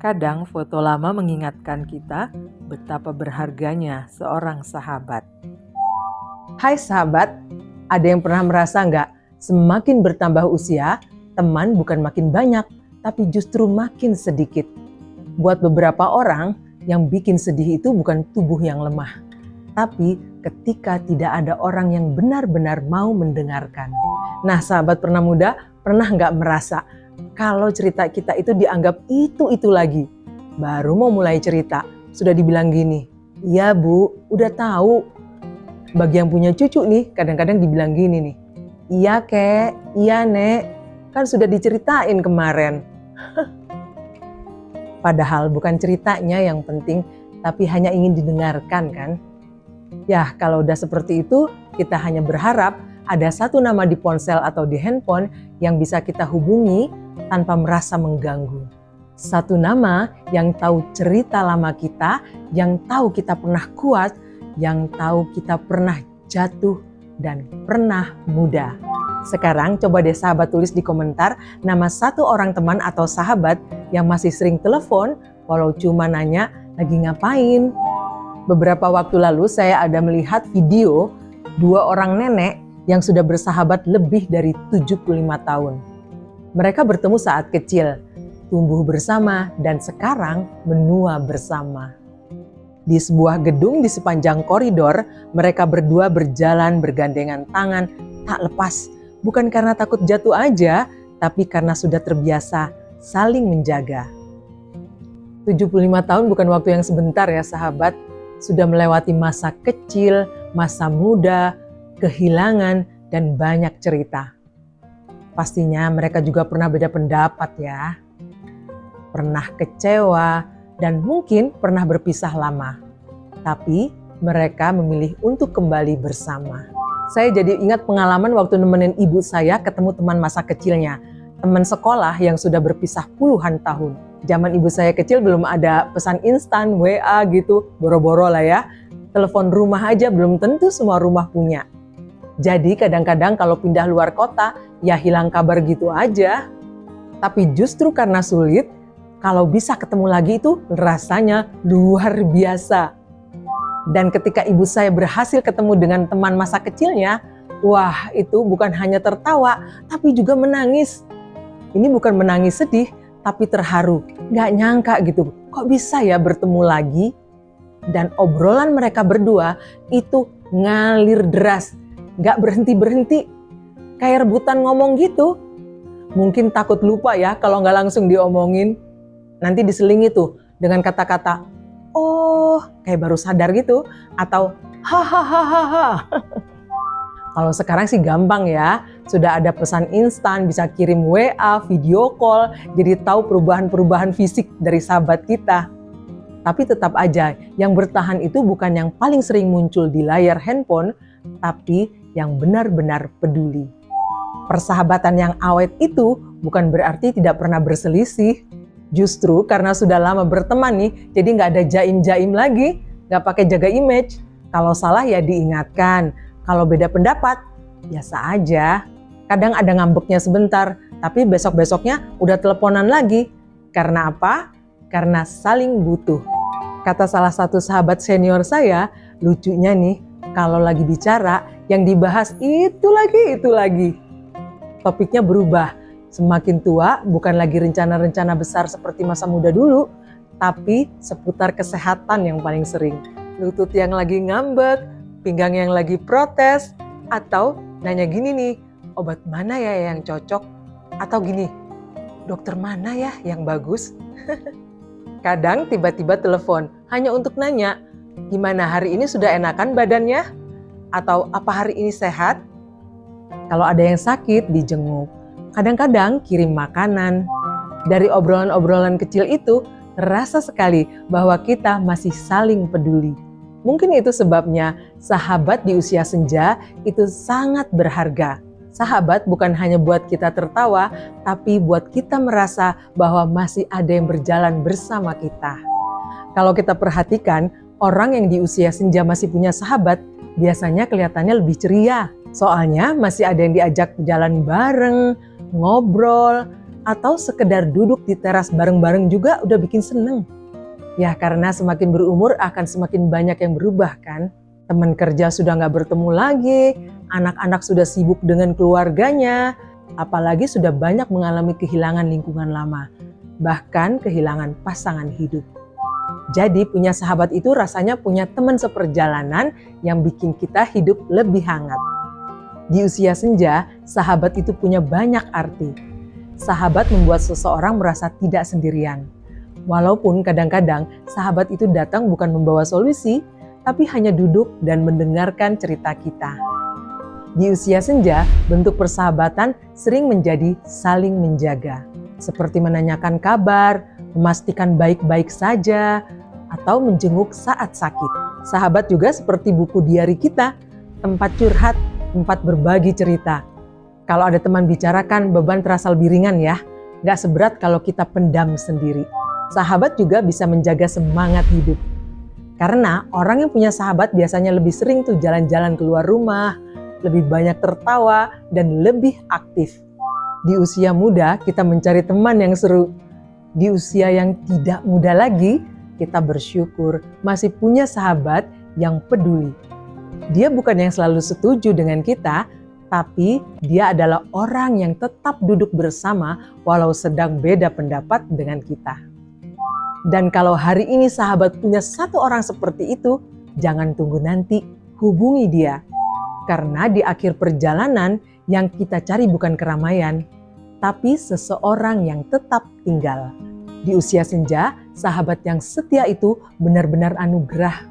Kadang foto lama mengingatkan kita betapa berharganya seorang sahabat. Hai sahabat, ada yang pernah merasa nggak? Semakin bertambah usia, teman bukan makin banyak, tapi justru makin sedikit. Buat beberapa orang, yang bikin sedih itu bukan tubuh yang lemah, tapi ketika tidak ada orang yang benar-benar mau mendengarkan. Nah sahabat pernah muda, pernah nggak merasa kalau cerita kita itu dianggap itu lagi? Baru mau mulai cerita, sudah dibilang gini, "Iya bu, udah tahu." Bagi yang punya cucu nih, kadang-kadang dibilang gini nih, "Iya kek, iya nek, kan sudah diceritain kemarin." Padahal bukan ceritanya yang penting, tapi hanya ingin didengarkan kan? Ya kalau udah seperti itu, kita hanya berharap ada satu nama di ponsel atau di handphone yang bisa kita hubungi tanpa merasa mengganggu. Satu nama yang tahu cerita lama kita, yang tahu kita pernah kuat, yang tahu kita pernah jatuh dan pernah muda. Sekarang coba deh sahabat tulis di komentar nama satu orang teman atau sahabat yang masih sering telepon walau cuma nanya lagi ngapain. Beberapa waktu lalu saya ada melihat video dua orang nenek yang sudah bersahabat lebih dari 75 tahun. Mereka bertemu saat kecil, tumbuh bersama dan sekarang menua bersama. Di sebuah gedung di sepanjang koridor, mereka berdua berjalan bergandengan tangan tak lepas. Bukan karena takut jatuh aja, tapi karena sudah terbiasa saling menjaga. 75 tahun bukan waktu yang sebentar ya sahabat. Sudah melewati masa kecil, masa muda, kehilangan, dan banyak cerita. Pastinya mereka juga pernah beda pendapat ya. Pernah kecewa, dan mungkin pernah berpisah lama. Tapi mereka memilih untuk kembali bersama. Saya jadi ingat pengalaman waktu nemenin ibu saya ketemu teman masa kecilnya. Teman sekolah yang sudah berpisah puluhan tahun. Zaman ibu saya kecil belum ada pesan instan, WA gitu, boro-boro lah ya. Telepon rumah aja belum tentu semua rumah punya. Jadi kadang-kadang kalau pindah luar kota, ya hilang kabar gitu aja. Tapi justru karena sulit, kalau bisa ketemu lagi itu rasanya luar biasa. Dan ketika ibu saya berhasil ketemu dengan teman masa kecilnya, wah itu bukan hanya tertawa, tapi juga menangis. Ini bukan menangis sedih, tapi terharu. Gak nyangka gitu, kok bisa ya bertemu lagi? Dan obrolan mereka berdua itu ngalir deras, gak berhenti-berhenti. Kayak rebutan ngomong gitu. Mungkin takut lupa ya kalau gak langsung diomongin. Nanti diselingi tuh dengan kata-kata, "Oh," kayak baru sadar gitu. Atau, "Hahaha." Kalau sekarang sih gampang ya, sudah ada pesan instan, bisa kirim WA, video call, jadi tahu perubahan-perubahan fisik dari sahabat kita. Tapi tetap aja, yang bertahan itu bukan yang paling sering muncul di layar handphone, tapi yang benar-benar peduli. Persahabatan yang awet itu bukan berarti tidak pernah berselisih. Justru karena sudah lama berteman nih, jadi nggak ada jaim-jaim lagi, nggak pakai jaga image. Kalau salah ya diingatkan. Kalau beda pendapat, biasa aja. Kadang ada ngambeknya sebentar, tapi besok-besoknya udah teleponan lagi. Karena apa? Karena saling butuh. Kata salah satu sahabat senior saya, lucunya nih, kalau lagi bicara, yang dibahas itu lagi. Topiknya berubah. Semakin tua, bukan lagi rencana-rencana besar seperti masa muda dulu, tapi seputar kesehatan yang paling sering. Lutut yang lagi ngambek, pinggang yang lagi protes, atau nanya gini nih, obat mana ya yang cocok? Atau gini, dokter mana ya yang bagus? Kadang tiba-tiba telepon hanya untuk nanya, gimana hari ini sudah enakan badannya? Atau apa hari ini sehat? Kalau ada yang sakit, dijenguk. Kadang-kadang kirim makanan. Dari obrolan-obrolan kecil itu, terasa sekali bahwa kita masih saling peduli. Mungkin itu sebabnya sahabat di usia senja itu sangat berharga. Sahabat bukan hanya buat kita tertawa, tapi buat kita merasa bahwa masih ada yang berjalan bersama kita. Kalau kita perhatikan, orang yang di usia senja masih punya sahabat, biasanya kelihatannya lebih ceria. Soalnya masih ada yang diajak jalan bareng, ngobrol, atau sekedar duduk di teras bareng-bareng juga udah bikin seneng. Ya karena semakin berumur akan semakin banyak yang berubah kan. Teman kerja sudah nggak bertemu lagi, anak-anak sudah sibuk dengan keluarganya, apalagi sudah banyak mengalami kehilangan lingkungan lama, bahkan kehilangan pasangan hidup. Jadi punya sahabat itu rasanya punya teman seperjalanan yang bikin kita hidup lebih hangat. Di usia senja, sahabat itu punya banyak arti. Sahabat membuat seseorang merasa tidak sendirian. Walaupun kadang-kadang sahabat itu datang bukan membawa solusi, tapi hanya duduk dan mendengarkan cerita kita. Di usia senja, bentuk persahabatan sering menjadi saling menjaga. Seperti menanyakan kabar, memastikan baik-baik saja, atau menjenguk saat sakit. Sahabat juga seperti buku diari kita, tempat curhat, tempat berbagi cerita. Kalau ada teman bicarakan, beban terasa lebih ringan ya. Gak seberat kalau kita pendam sendiri. Sahabat juga bisa menjaga semangat hidup. Karena orang yang punya sahabat biasanya lebih sering tuh jalan-jalan keluar rumah, lebih banyak tertawa, dan lebih aktif. Di usia muda, kita mencari teman yang seru. Di usia yang tidak muda lagi, kita bersyukur masih punya sahabat yang peduli. Dia bukan yang selalu setuju dengan kita, tapi dia adalah orang yang tetap duduk bersama walau sedang beda pendapat dengan kita. Dan kalau hari ini sahabat punya satu orang seperti itu, jangan tunggu nanti, hubungi dia. Karena di akhir perjalanan yang kita cari bukan keramaian, tapi seseorang yang tetap tinggal. Di usia senja, sahabat yang setia itu benar-benar anugerah